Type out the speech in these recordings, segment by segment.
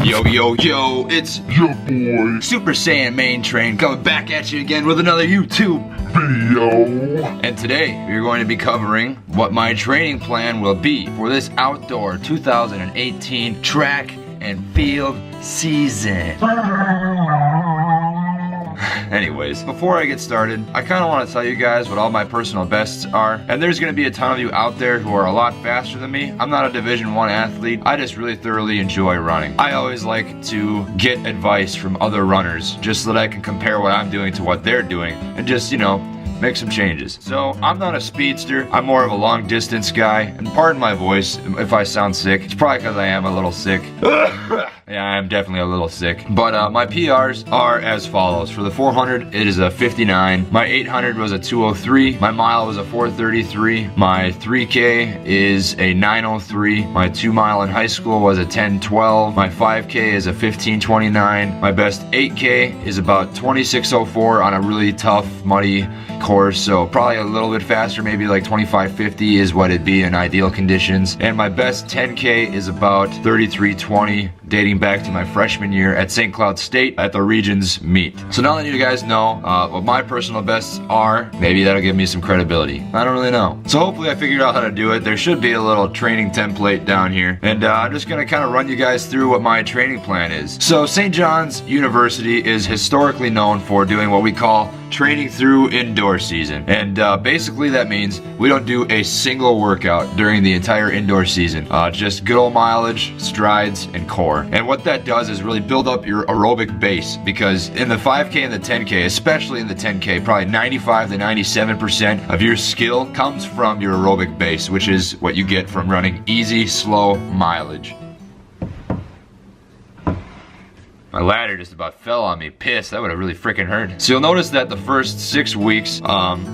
Yo, yo, yo, it's your boy, Super Saiyan Mayne Train, coming back at you again with another YouTube video. And today, we're going to be covering what my training plan will be for this outdoor 2018 track and field season. Anyways, before I get started, I kind of want to tell you guys what all my personal bests are. And there's going to be a ton of you out there who are a lot faster than me. I'm not a Division I athlete. I just really thoroughly enjoy running. I always like to get advice from other runners just so that I can compare what I'm doing to what they're doing and just, you know, make some changes. So I'm not a speedster, I'm more of a long distance guy, and pardon my voice if I sound sick. It's probably because I am a little sick. Yeah, I am definitely a little sick. But my PRs are as follows. For the 400, it is a 59. My 800 was a 203. My mile was a 433. My 3K is a 903. My 2 mile in high school was a 1012. My 5K is a 1529. My best 8K is about 2604 on a really tough, muddy course, so probably a little bit faster, maybe like 2550 is what it'd be in ideal conditions. And my best 10K is about 3320, dating back to my freshman year at St. Cloud State at the Regions meet. So now that you guys know what my personal bests are, maybe that'll give me some credibility. I don't really know. So hopefully I figured out how to do it. There should be a little training template down here, and I'm just gonna kind of run you guys through what my training plan is. So St. John's University is historically known for doing what we call training through indoor season, and basically that means we don't do a single workout during the entire indoor season. Just good old mileage, strides, and core. And what that does is really build up your aerobic base, because in the 5K and the 10K, especially in the 10K, probably 95 to 97% of your skill comes from your aerobic base, which is what you get from running easy, slow mileage. My ladder just about fell on me. Pissed. That would have really freaking hurt. So you'll notice that the first 6 weeks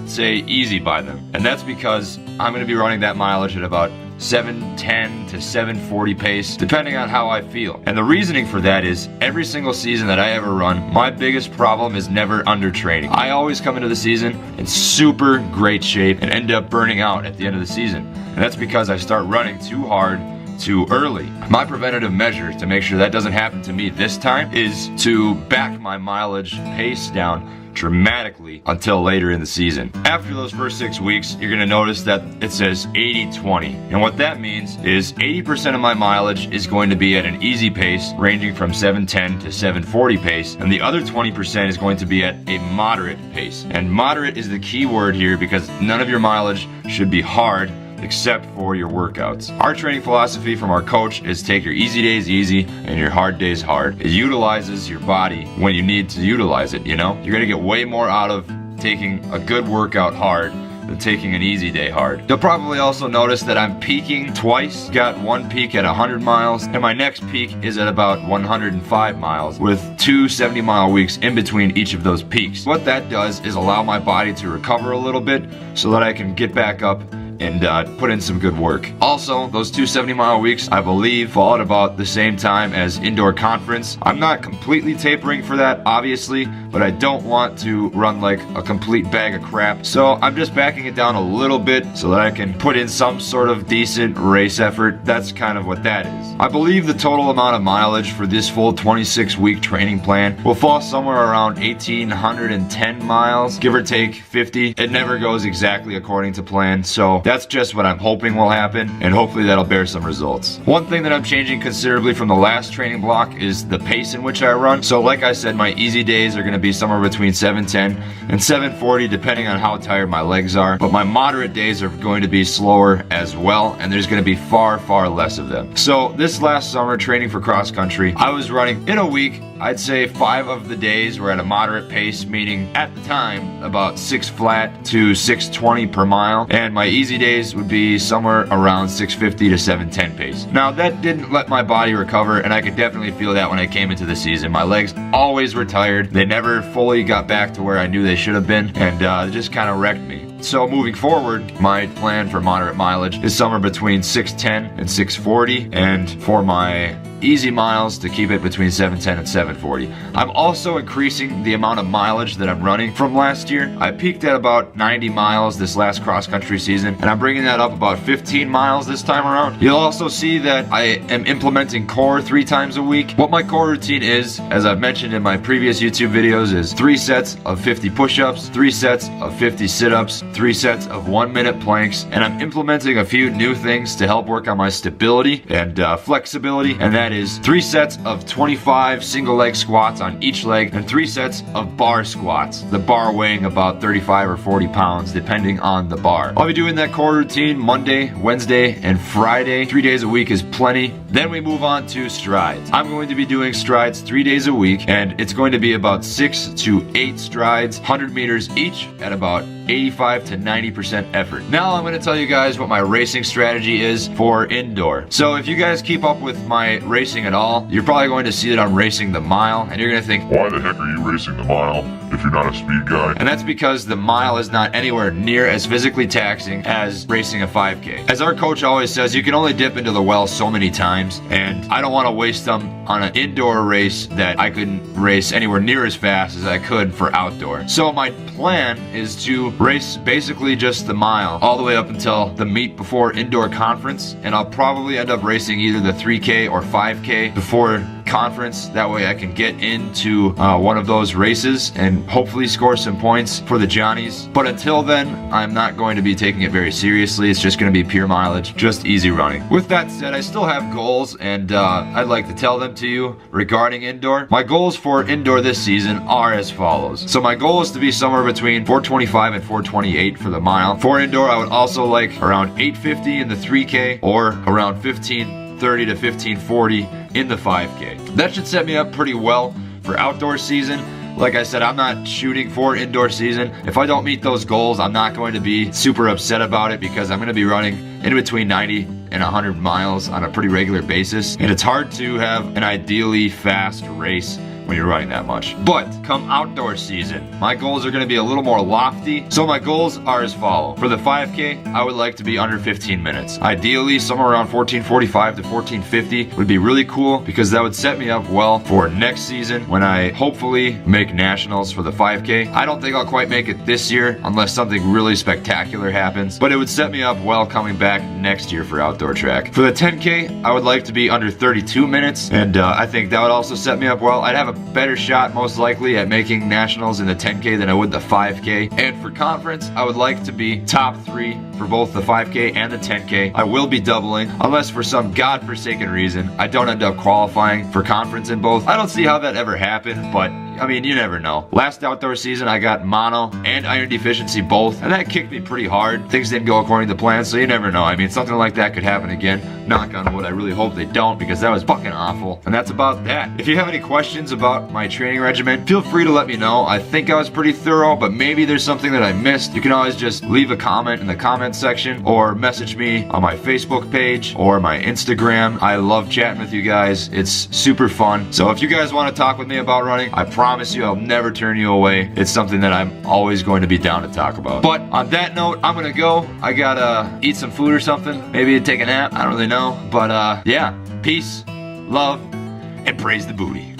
say easy by them. And that's because I'm going to be running that mileage at about 710 to 740 pace, depending on how I feel. And the reasoning for that is every single season that I ever run, my biggest problem is never under training. I always come into the season in super great shape and end up burning out at the end of the season. And that's because I start running too hard too early. My preventative measure to make sure that doesn't happen to me this time is to back my mileage pace down dramatically until later in the season. After those first 6 weeks, you're gonna notice that it says 80-20. And what that means is 80% of my mileage is going to be at an easy pace, ranging from 710 to 740 pace, and the other 20% is going to be at a moderate pace. And moderate is the key word here, because none of your mileage should be hard except for your workouts. Our training philosophy from our coach is take your easy days easy and your hard days hard. It utilizes your body when you need to utilize it, you know? You're gonna get way more out of taking a good workout hard than taking an easy day hard. You'll probably also notice that I'm peaking twice. Got one peak at 100 miles, and my next peak is at about 105 miles, with 2 70-mile weeks in between each of those peaks. What that does is allow my body to recover a little bit so that I can get back up and put in some good work. Also, those 2 70-mile weeks, I believe, fall at about the same time as indoor conference. I'm not completely tapering for that, obviously, but I don't want to run like a complete bag of crap. So I'm just backing it down a little bit so that I can put in some sort of decent race effort. That's kind of what that is. I believe the total amount of mileage for this full 26-week training plan will fall somewhere around 1,810 miles, give or take 50. It never goes exactly according to plan, so that's just what I'm hoping will happen, and hopefully that'll bear some results. One thing that I'm changing considerably from the last training block is the pace in which I run. So like I said, my easy days are going to be somewhere between 710 and 740, depending on how tired my legs are. But my moderate days are going to be slower as well, and there's going to be far, far less of them. So this last summer training for cross country, I was running in a week. I'd say 5 of the days were at a moderate pace, meaning at the time about 6 flat to 620 per mile, and my easy days would be somewhere around 650 to 710 pace. Now that didn't let my body recover, and I could definitely feel that when I came into the season. My legs always were tired. They never fully got back to where I knew they should have been, and it just kind of wrecked me. So moving forward, my plan for moderate mileage is somewhere between 610 and 640, and for my easy miles to keep it between 710 and 740. I'm also increasing the amount of mileage that I'm running from last year. I peaked at about 90 miles this last cross-country season, and I'm bringing that up about 15 miles this time around. You'll also see that I am implementing core 3 times a week. What my core routine is, as I've mentioned in my previous YouTube videos, is 3 sets of 50 push-ups, 3 sets of 50 sit-ups, 3 sets of 1-minute planks, and I'm implementing a few new things to help work on my stability and flexibility, and that is 3 sets of 25 single leg squats on each leg and 3 sets of bar squats, the bar weighing about 35 or 40 pounds depending on the bar. I'll be doing that core routine Monday, Wednesday, and Friday. 3 days a week is plenty. Then we move on to strides. I'm going to be doing strides 3 days a week, and it's going to be about 6 to 8 strides, 100 meters each at about 85 to 90% effort. Now I'm going to tell you guys what my racing strategy is for indoor. So if you guys keep up with my racing at all, you're probably going to see that I'm racing the mile, and you're going to think, why the heck are you racing the mile if you're not a speed guy? And that's because the mile is not anywhere near as physically taxing as racing a 5K. As our coach always says, you can only dip into the well so many times, and I don't want to waste them on an indoor race that I couldn't race anywhere near as fast as I could for outdoor. So my plan is to race basically just the mile all the way up until the meet before indoor conference, and I'll probably end up racing either the 3K or 5K before conference. That way I can get into one of those races and hopefully score some points for the Johnnies. But until then, I'm not going to be taking it very seriously. It's just going to be pure mileage, just easy running. With that said, I still have goals, and I'd like to tell them to you regarding indoor. My goals for indoor this season are as follows. So my goal is to be somewhere between 425 and 428 for the mile. For indoor, I would also like around 850 in the 3K or around 1530 to 1540 in the 5K. That should set me up pretty well for outdoor season. Like I said, I'm not shooting for indoor season. If I don't meet those goals, I'm not going to be super upset about it, because I'm going to be running in between 90 and 100 miles on a pretty regular basis. And it's hard to have an ideally fast race when you're running that much. But come outdoor season, my goals are going to be a little more lofty. So my goals are as follow. For the 5K, I would like to be under 15 minutes. Ideally, somewhere around 1445 to 1450 would be really cool, because that would set me up well for next season when I hopefully make nationals for the 5K. I don't think I'll quite make it this year unless something really spectacular happens, but it would set me up well coming back next year for outdoor track. For the 10K, I would like to be under 32 minutes, and I think that would also set me up well. I'd have a better shot most likely at making nationals in the 10K than I would the 5K. And for conference, I would like to be top 3 for both the 5K and the 10K. I will be doubling, unless for some godforsaken reason I don't end up qualifying for conference in both. I don't see how that ever happened, but I mean, you never know. Last outdoor season, I got mono and iron deficiency both, and that kicked me pretty hard. Things didn't go according to plan, so you never know. I mean, something like that could happen again. Knock on wood, I really hope they don't, because that was fucking awful. And that's about that. If you have any questions about my training regimen, feel free to let me know. I think I was pretty thorough, but maybe there's something that I missed. You can always just leave a comment in the comment section, or message me on my Facebook page or my Instagram. I love chatting with you guys. It's super fun. So if you guys want to talk with me about running, I promise you I'll never turn you away. It's something that I'm always going to be down to talk about. But on that note, I'm gonna go. I gotta eat some food or something. Maybe take a nap. I don't really know. But yeah, peace, love, and praise the booty.